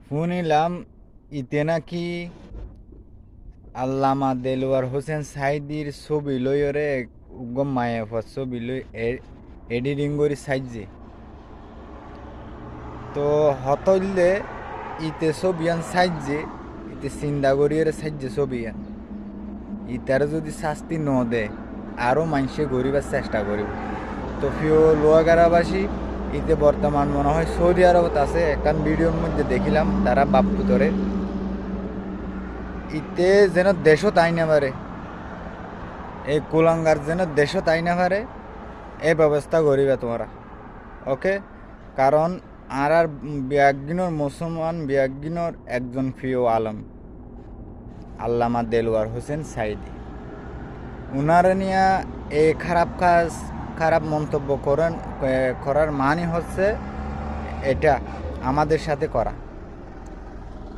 শুনিলাম ইতে নাকি আল্লামা দেলোয়ার হোসেন সাইদির ছবি লই ওরে উগম মায়াফত ছবি লই এডিটিং করি সাইজে তো হতইলে ইতে ছবিয়ান সাইজে ইতে চিন্তা করি ওরে সাইজে ছবিয়ান ইতার যদি শাস্তি ন দেয় আরও মানুষে গরিবার চেষ্টা করিব তো প্রিয় লোয়াগারাবাসী ইতে বর্তমান মনে হয় সৌদি আরবত আছে একখান ভিডিওর মধ্যে দেখিলাম তারা বাপ্পু ধরে ইতে যেন দেশও তাই না পারে এই কুলাঙ্গার যেন দেশও তাই না পারে এই ব্যবস্থা করিবে তোমরা ওকে কারণ আর বিয়াগিনর মুসলমান বিয়াগিনর একজন প্রিয় আলম আল্লামা দেলোয়ার হোসেন সাইদি উনারে নিয়ে এই খারাপ কাজ খারাপ মন্তব্য করার মানে হচ্ছে এটা আমাদের সাথে করা